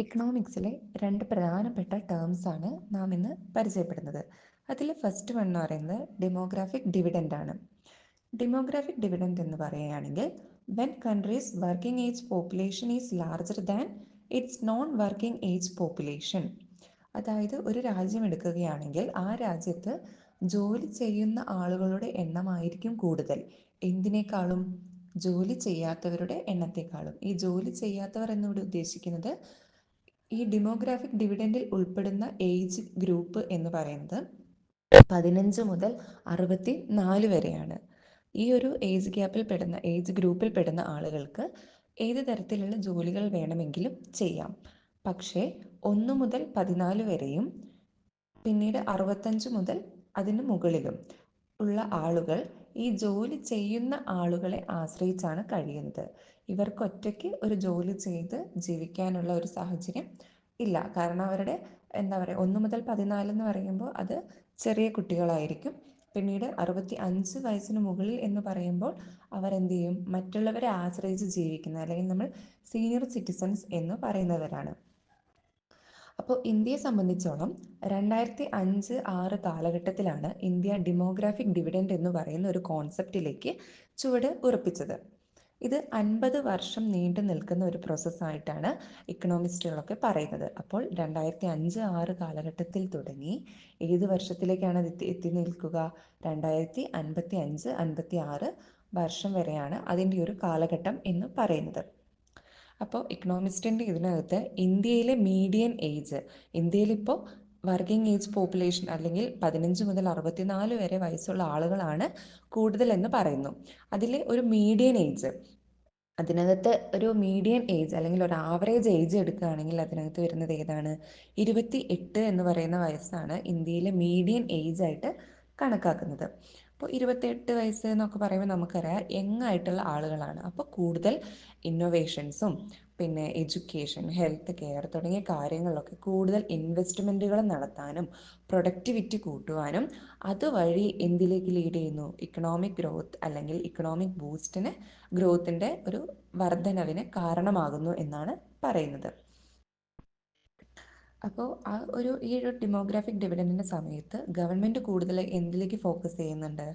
ഇക്കണോമിക്സിലെ രണ്ട് പ്രധാനപ്പെട്ട ടേംസ് ആണ് നാം ഇന്ന് പരിചയപ്പെടുന്നത്. അതിൽ ഫസ്റ്റ് വൺ എന്ന് പറയുന്നത് ഡെമോഗ്രാഫിക് ഡിവിഡൻഡ് ആണ്. ഡെമോഗ്രാഫിക് ഡിവിഡൻഡ് എന്ന് പറയുകയാണെങ്കിൽ when countries working age population is larger than it's non working age population. അതായത് ഒരു രാജ്യം എടുക്കുകയാണെങ്കിൽ ആ രാജ്യത്ത് ജോലി ചെയ്യുന്ന ആളുകളുടെ എണ്ണമായിരിക്കും കൂടുതൽ. എന്തിനേക്കാളും? ജോലി ചെയ്യാത്തവരുടെ എണ്ണത്തെക്കാളും. ഈ ജോലി ചെയ്യാത്തവർ എന്നിവിടെ ഉദ്ദേശിക്കുന്നത് ഈ ഡെമോഗ്രാഫിക് ഡിവിഡൻഡിൽ ഉൾപ്പെടുന്ന ഏജ് ഗ്രൂപ്പ് എന്ന് പറയുന്നത് 15 മുതൽ 64 വരെയാണ്. ഈ ഒരു ഏജ് ഗ്രൂപ്പിൽ പെടുന്ന ആളുകൾക്ക് ഏത് തരത്തിലുള്ള ജോലികൾ വേണമെങ്കിലും ചെയ്യാം. പക്ഷേ 1 മുതൽ 14 വരെയും പിന്നീട് 65 മുതൽ അതിന് മുകളിലും ഉള്ള ആളുകൾ ഈ ജോലി ചെയ്യുന്ന ആളുകളെ ആശ്രയിച്ചാണ് കഴിയുന്നത്. ഇവർക്ക് ഒറ്റയ്ക്ക് ഒരു ജോലി ചെയ്ത് ജീവിക്കാനുള്ള ഒരു സാഹചര്യം ഇല്ല. കാരണം അവരുടെ എന്താ പറയുക, 1 മുതൽ 14 എന്ന് പറയുമ്പോൾ അത് ചെറിയ കുട്ടികളായിരിക്കും. പിന്നീട് 65 വയസ്സിന് മുകളിൽ എന്ന് പറയുമ്പോൾ അവരെന്ത് ചെയ്യും? മറ്റുള്ളവരെ ആശ്രയിച്ച് ജീവിക്കുന്ന, അല്ലെങ്കിൽ നമ്മൾ സീനിയർ സിറ്റിസൺസ് എന്ന് പറയുന്നവരാണ്. അപ്പോൾ ഇന്ത്യയെ സംബന്ധിച്ചോളം 2005-6 കാലഘട്ടത്തിലാണ് ഇന്ത്യ ഡെമോഗ്രാഫിക് ഡിവിഡൻഡ് എന്ന് പറയുന്ന ഒരു കോൺസെപ്റ്റിലേക്ക് ചുവട് ഉറപ്പിച്ചത്. ഇത് 50 വർഷം നീണ്ടു നിൽക്കുന്ന ഒരു പ്രോസസ്സായിട്ടാണ് ഇക്കണോമിസ്റ്റുകളൊക്കെ പറയുന്നത്. അപ്പോൾ 2005-6 കാലഘട്ടത്തിൽ തുടങ്ങി ഏത് വർഷത്തിലേക്കാണ് അത് എത്തി നിൽക്കുക? 2055-56 വർഷം വരെയാണ് അതിൻ്റെ ഒരു കാലഘട്ടം എന്ന് പറയുന്നത്. അപ്പോൾ ഇക്കണോമിസ്റ്റിൻ്റെ ഇതിനകത്ത് ഇന്ത്യയിലെ മീഡിയൻ ഏജ്, ഇന്ത്യയിലിപ്പോൾ വർക്കിംഗ് ഏജ് പോപ്പുലേഷൻ അല്ലെങ്കിൽ 15 മുതൽ 64 വരെ വയസ്സുള്ള ആളുകളാണ് കൂടുതലെന്ന് പറയുന്നു. അതിലെ ഒരു മീഡിയൻ ഏജ്, അതിനകത്ത് ഒരു മീഡിയൻ ഏജ് അല്ലെങ്കിൽ ഒരു ആവറേജ് ഏജ് എടുക്കുകയാണെങ്കിൽ അതിനകത്ത് വരുന്നത് ഏതാണ്? 28 എന്ന് പറയുന്ന വയസ്സാണ് ഇന്ത്യയിലെ മീഡിയൻ ഏജ് ആയിട്ട് കണക്കാക്കുന്നത്. അപ്പോൾ 28 വയസ്സ് എന്നൊക്കെ പറയുമ്പോൾ നമുക്കറിയാം യങ്ങായിട്ടുള്ള ആളുകളാണ്. അപ്പോൾ കൂടുതൽ ഇന്നോവേഷൻസും പിന്നെ എഡ്യൂക്കേഷൻ, ഹെൽത്ത് കെയർ തുടങ്ങിയ കാര്യങ്ങളിലൊക്കെ കൂടുതൽ ഇൻവെസ്റ്റ്മെൻറ്റുകൾ നടത്താനും പ്രൊഡക്ടിവിറ്റി കൂട്ടുവാനും അതുവഴി എന്തിലേക്ക് ലീഡ് ചെയ്യുന്നു? ഇക്കണോമിക് ഗ്രോത്ത് അല്ലെങ്കിൽ ഇക്കണോമിക് ബൂസ്റ്റിന്, ഗ്രോത്തിൻ്റെ ഒരു വർധനവിന് കാരണമാകുന്നു എന്നാണ് പറയുന്നത്. അപ്പോൾ ഈ ഒരു ഡെമോഗ്രാഫിക് ഡിവിഡൻഡിൻ്റെ സമയത്ത് ഗവൺമെൻറ് കൂടുതൽ എന്തിലേക്ക് ഫോക്കസ് ചെയ്യുന്നുണ്ട്?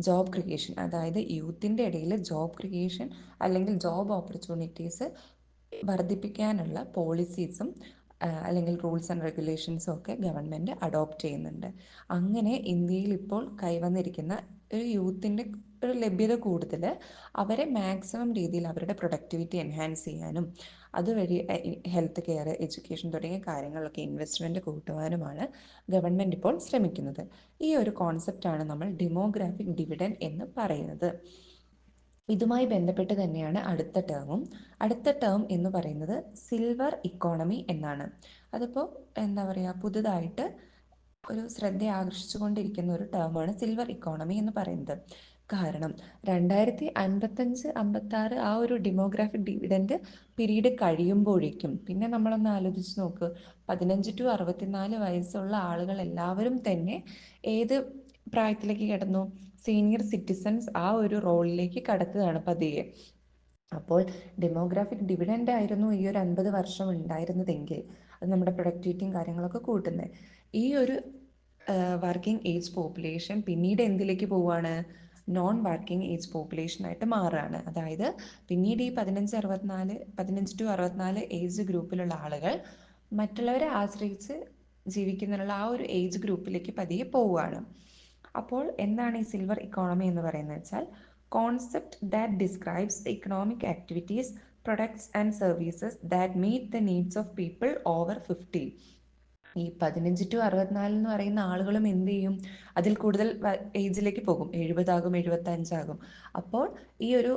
ജോബ് ക്രിയേഷൻ, അതായത് യൂത്തിൻ്റെ ഇടയിൽ ജോബ് ക്രിയേഷൻ അല്ലെങ്കിൽ ജോബ് ഓപ്പർച്യൂണിറ്റീസ് വർദ്ധിപ്പിക്കാനുള്ള പോളിസീസും അല്ലെങ്കിൽ റൂൾസ് ആൻഡ് റെഗുലേഷൻസും ഒക്കെ ഗവൺമെൻറ് അഡോപ്റ്റ് ചെയ്യുന്നുണ്ട്. അങ്ങനെ ഇന്ത്യയിൽ ഇപ്പോൾ കൈവന്നിരിക്കുന്ന ഒരു യൂത്തിൻ്റെ ഒരു ലഭ്യത കൂടുതൽ, അവരെ മാക്സിമം രീതിയിൽ അവരുടെ പ്രൊഡക്ടിവിറ്റി എൻഹാൻസ് ചെയ്യാനും അതുവഴി ഹെൽത്ത് കെയർ, എഡ്യൂക്കേഷൻ തുടങ്ങിയ കാര്യങ്ങളിലൊക്കെ ഇൻവെസ്റ്റ്മെൻറ്റ് കൂട്ടുവാനുമാണ് ഗവൺമെൻറ് ഇപ്പോൾ ശ്രമിക്കുന്നത്. ഈ ഒരു കോൺസെപ്റ്റാണ് നമ്മൾ ഡെമോഗ്രാഫിക് ഡിവിഡൻഡ് എന്ന് പറയുന്നത്. ഇതുമായി ബന്ധപ്പെട്ട് തന്നെയാണ് അടുത്ത ടേം എന്ന് പറയുന്നത് സിൽവർ ഇക്കോണമി എന്നാണ്. അതിപ്പോൾ എന്താ പറയുക, പുതുതായിട്ട് ഒരു ശ്രദ്ധ ആകർഷിച്ചുകൊണ്ടിരിക്കുന്ന ഒരു ടേമാണ് സിൽവർ ഇക്കോണമി എന്ന് പറയുന്നത്. കാരണം 2055-56 ആ ഒരു ഡെമോഗ്രാഫിക് ഡിവിഡൻഡ് പീരീഡ് കഴിയുമ്പോഴേക്കും, പിന്നെ നമ്മളൊന്ന് ആലോചിച്ച് നോക്ക്, 15-64 വയസ്സുള്ള ആളുകൾ എല്ലാവരും തന്നെ ഏത് പ്രായത്തിലേക്ക് കിടന്നു? സീനിയർ സിറ്റിസൺസ് ആ ഒരു റോളിലേക്ക് കടക്കുകയാണ് പതിയെ. അപ്പോൾ ഡെമോഗ്രാഫിക് ഡിവിഡൻഡ് ആയിരുന്നു ഈ ഒരു 50 വർഷം ഉണ്ടായിരുന്നതെങ്കിൽ അത് നമ്മുടെ പ്രൊഡക്ടിവിറ്റിയും കാര്യങ്ങളൊക്കെ കൂട്ടുന്നത്. ഈ ഒരു വർക്കിംഗ് ഏജ് പോപ്പുലേഷൻ പിന്നീട് എന്തിലേക്ക് പോവുകയാണ്? നോൺ വർക്കിംഗ് ഏജ് പോപ്പുലേഷനായിട്ട് മാറുകയാണ്. അതായത് പിന്നീട് ഈ 15-64 ഏജ് ഗ്രൂപ്പിലുള്ള ആളുകൾ മറ്റുള്ളവരെ ആശ്രയിച്ച് ജീവിക്കുന്നതിനുള്ള ആ ഒരു ഏജ് ഗ്രൂപ്പിലേക്ക് പതിയെ പോവുകയാണ്. അപ്പോൾ എന്താണ് ഈ സിൽവർ ഇക്കോണമി എന്ന് പറയുന്നത് വെച്ചാൽ, concept that describes the economic activities, products and services that meet the needs of people over 50. ഈ 15-64 എന്ന് പറയുന്ന ആളുകളും എന്ത് ചെയ്യും? അതിൽ കൂടുതൽ ഏജിലേക്ക് പോകും, 70 75. അപ്പോൾ ഈ ഒരു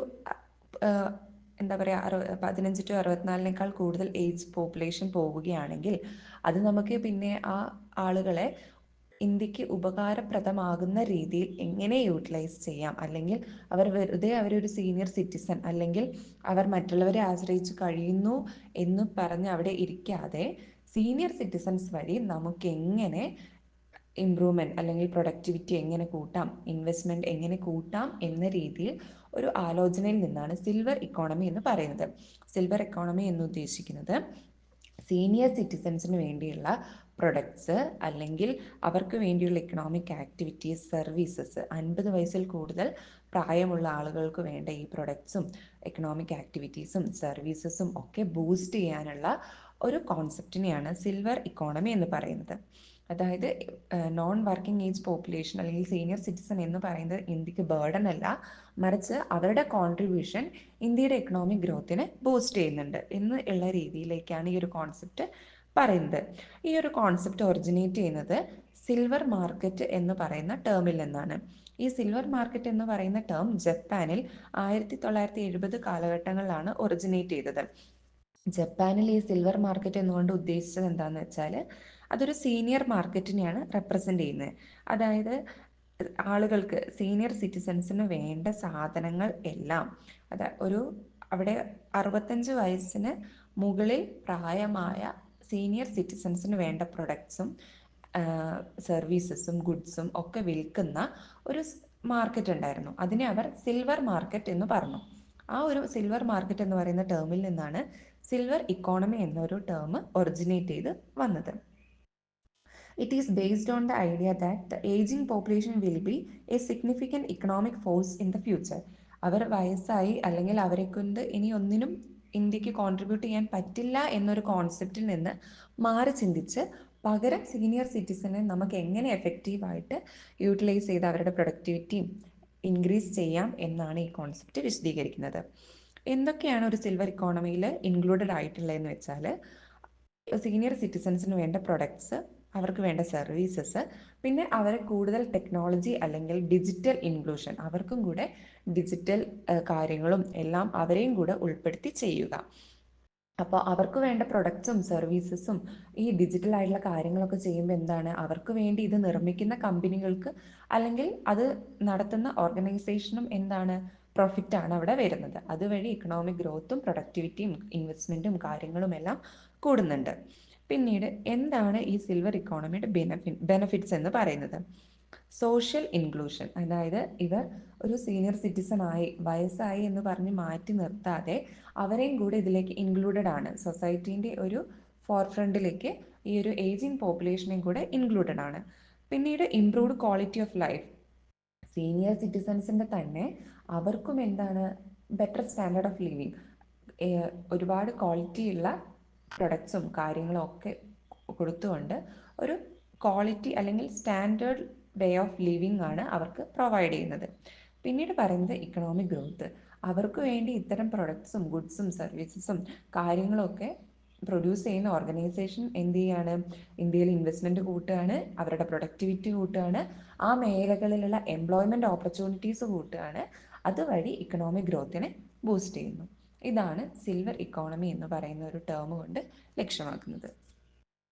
എന്താ പറയുക, 15-64 കൂടുതൽ ഏജ് പോപ്പുലേഷൻ പോവുകയാണെങ്കിൽ അത് നമുക്ക് പിന്നെ ആ ആളുകളെ ഇന്ത്യക്ക് ഉപകാരപ്രദമാകുന്ന രീതിയിൽ എങ്ങനെ യൂട്ടിലൈസ് ചെയ്യാം, അല്ലെങ്കിൽ അവർ വെറുതെ അവരൊരു സീനിയർ സിറ്റിസൺ അല്ലെങ്കിൽ അവർ മറ്റുള്ളവരെ ആശ്രയിച്ച് കഴിയുന്നു എന്ന് പറഞ്ഞ് അവിടെ ഇരിക്കാതെ സീനിയർ സിറ്റിസൺസ് വഴി നമുക്ക് എങ്ങനെ ഇംപ്രൂവ്മെൻറ്റ് അല്ലെങ്കിൽ പ്രൊഡക്ടിവിറ്റി എങ്ങനെ കൂട്ടാം, ഇൻവെസ്റ്റ്മെൻറ്റ് എങ്ങനെ കൂട്ടാം എന്ന രീതിയിൽ ഒരു ആലോചനയിൽ നിന്നാണ് സിൽവർ ഇക്കോണമി എന്ന് പറയുന്നത്. സിൽവർ ഇക്കോണമി എന്ന് ഉദ്ദേശിക്കുന്നത് സീനിയർ സിറ്റിസൺസിന് വേണ്ടിയുള്ള പ്രൊഡക്ട്സ് അല്ലെങ്കിൽ അവർക്ക് വേണ്ടിയുള്ള എക്കണോമിക് ആക്ടിവിറ്റീസ്, സർവീസസ്, 50 വയസ്സിൽ കൂടുതൽ പ്രായമുള്ള ആളുകൾക്ക് വേണ്ട ഈ പ്രൊഡക്ട്സും എക്കണോമിക് ആക്ടിവിറ്റീസും സർവീസസും ഒക്കെ ബൂസ്റ്റ് ചെയ്യാനുള്ള ഒരു കോൺസെപ്റ്റിനെയാണ് സിൽവർ ഇക്കോണമി എന്ന് പറയുന്നത്. അതായത് നോൺ വർക്കിംഗ് ഏജ് പോപ്പുലേഷൻ അല്ലെങ്കിൽ സീനിയർ സിറ്റിസൺ എന്ന് പറയുന്നത് ഇന്ത്യക്ക് ബേർഡൻ അല്ല, മറിച്ച് അവരുടെ കോൺട്രിബ്യൂഷൻ ഇന്ത്യയുടെ എക്കണോമിക് ഗ്രോത്തിനെ ബൂസ്റ്റ് ചെയ്യുന്നുണ്ട് എന്ന് ഉള്ള രീതിയിലേക്കാണ് ഈ ഒരു കോൺസെപ്റ്റ് പറയുന്നത്. ഈ ഒരു കോൺസെപ്റ്റ് ഒറിജിനേറ്റ് ചെയ്യുന്നത് സിൽവർ മാർക്കറ്റ് എന്ന് പറയുന്ന ടേമിൽ നിന്നാണ്. ഈ സിൽവർ മാർക്കറ്റ് എന്ന് പറയുന്ന ടേം ജപ്പാനിൽ 1970 കാലഘട്ടങ്ങളിലാണ് ഒറിജിനേറ്റ് ചെയ്തത്. ജപ്പാനിൽ ഈ സിൽവർ മാർക്കറ്റ് എന്നുകൊണ്ട് ഉദ്ദേശിച്ചത് എന്താണെന്ന് വെച്ചാൽ അതൊരു സീനിയർ മാർക്കറ്റിനെയാണ് റെപ്രസെൻ്റ് ചെയ്യുന്നത്. അതായത് ആളുകൾക്ക്, സീനിയർ സിറ്റിസൺസിന് വേണ്ട സാധനങ്ങൾ എല്ലാം, ഒരു അവിടെ 65 വയസ്സിന് മുകളിൽ പ്രായമായ സീനിയർ സിറ്റിസൺസിന് വേണ്ട പ്രൊഡക്ട്സും സർവീസസും ഗുഡ്സും ഒക്കെ വിൽക്കുന്ന ഒരു മാർക്കറ്റ് ഉണ്ടായിരുന്നു. അതിനെ അവർ സിൽവർ മാർക്കറ്റ് എന്ന് പറഞ്ഞു. ആ ഒരു സിൽവർ മാർക്കറ്റ് എന്ന് പറയുന്ന ടേമിൽ നിന്നാണ് സിൽവർ ഇക്കോണമി എന്നൊരു ടേം ഒറിജിനേറ്റ് ചെയ്ത് വന്നത്. It is based on the idea that the ageing population will be a significant economic force in the future. അവർ വയസ്സായി അല്ലെങ്കിൽ അവരെ കൊണ്ട് ഇനി ഒന്നിനും ഇന്ത്യക്ക് കോൺട്രിബ്യൂട്ട് ചെയ്യാൻ പറ്റില്ല എന്നൊരു കോൺസെപ്റ്റിൽ നിന്ന് മാറി ചിന്തിച്ച് പകരം സീനിയർ സിറ്റിസനെ നമുക്ക് എങ്ങനെ എഫക്റ്റീവായിട്ട് യൂട്ടിലൈസ് ചെയ്ത് അവരുടെ പ്രൊഡക്ടിവിറ്റിയും ഇൻക്രീസ് ചെയ്യാം എന്നാണ് ഈ കോൺസെപ്റ്റ് വിശദീകരിക്കുന്നത്. എന്തൊക്കെയാണ് ഒരു സിൽവർ ഇക്കോണമിയിൽ ഇൻക്ലൂഡഡ് ആയിട്ടുള്ളതെന്ന് വെച്ചാൽ, സീനിയർ സിറ്റിസൺസിന് വേണ്ട പ്രൊഡക്ട്സ്, അവർക്ക് വേണ്ട സർവീസസ്, പിന്നെ അവരെ കൂടുതൽ ടെക്നോളജി അല്ലെങ്കിൽ ഡിജിറ്റൽ ഇൻക്ലൂഷൻ, അവർക്കും കൂടെ ഡിജിറ്റൽ കാര്യങ്ങളും എല്ലാം അവരെയും കൂടെ ഉൾപ്പെടുത്തി ചെയ്യുക. അപ്പോൾ അവർക്ക് വേണ്ട പ്രൊഡക്ട്സും സർവീസസും ഈ ഡിജിറ്റൽ ആയിട്ടുള്ള കാര്യങ്ങളൊക്കെ ചെയ്യുമ്പോൾ എന്താണ്, അവർക്ക് വേണ്ടി ഇത് നിർമ്മിക്കുന്ന കമ്പനികൾക്ക് അല്ലെങ്കിൽ അത് നടത്തുന്ന ഓർഗനൈസേഷനും എന്താണ്, പ്രോഫിറ്റാണ് അവിടെ വരുന്നത്. അതുവഴി ഇക്കണോമിക് ഗ്രോത്തും പ്രൊഡക്ടിവിറ്റിയും ഇൻവെസ്റ്റ്മെൻറ്റും കാര്യങ്ങളും എല്ലാം കൂടുന്നുണ്ട്. പിന്നീട് എന്താണ് ഈ സിൽവർ ഇക്കോണമിയുടെ ബെനഫിറ്റ്സ് എന്ന് പറയുന്നത്? സോഷ്യൽ ഇൻക്ലൂഷൻ, അതായത് ഇവർ ഒരു സീനിയർ സിറ്റിസൺ ആയി, വയസ്സായി എന്ന് പറഞ്ഞ് മാറ്റി നിർത്താതെ അവരെയും കൂടെ ഇതിലേക്ക് ഇൻക്ലൂഡഡ് ആണ്. സൊസൈറ്റീൻ്റെ ഒരു ഫോർ ഫ്രണ്ടിലേക്ക് ഈ ഒരു ഏജിങ് പോപ്പുലേഷനെയും കൂടെ ഇൻക്ലൂഡഡ് ആണ്. പിന്നീട് improved quality of life, senior സിറ്റിസൺസിൻ്റെ തന്നെ അവർക്കും എന്താണ്, ബെറ്റർ സ്റ്റാൻഡേർഡ് ഓഫ് ലിവിങ്, ഒരുപാട് ക്വാളിറ്റിയുള്ള പ്രൊഡക്ട്സും കാര്യങ്ങളും ഒക്കെ കൊടുത്തുകൊണ്ട് ഒരു ക്വാളിറ്റി അല്ലെങ്കിൽ സ്റ്റാൻഡേർഡ് വേ ഓഫ് ലിവിങ് ആണ് അവർക്ക് പ്രൊവൈഡ് ചെയ്യുന്നത്. പിന്നീട് പറയുന്നത് ഇക്കണോമിക് ഗ്രോത്ത്, അവർക്ക് വേണ്ടി ഇത്തരം പ്രൊഡക്ട്സും ഗുഡ്സും സർവീസസും കാര്യങ്ങളൊക്കെ പ്രൊഡ്യൂസ് ചെയ്യുന്ന ഓർഗനൈസേഷൻ എന്ത് ചെയ്യാണ്, ഇന്ത്യയിൽ ഇൻവെസ്റ്റ്മെൻറ്റ് കൂട്ടുകയാണ്, അവരുടെ പ്രൊഡക്ടിവിറ്റി കൂട്ടുകയാണ്, ആ മേഖലകളിലുള്ള എംപ്ലോയ്മെൻറ്റ് ഓപ്പർച്യൂണിറ്റീസ് കൂട്ടുകയാണ്, അതുവഴി ഇക്കണോമിക് ഗ്രോത്തിനെ ബൂസ്റ്റ് ചെയ്യുന്നു. ഇതാണ് സിൽവർ ഇക്കോണമി എന്ന് പറയുന്ന ഒരു ടേം കൊണ്ട് ലക്ഷ്യമാക്കുന്നത്.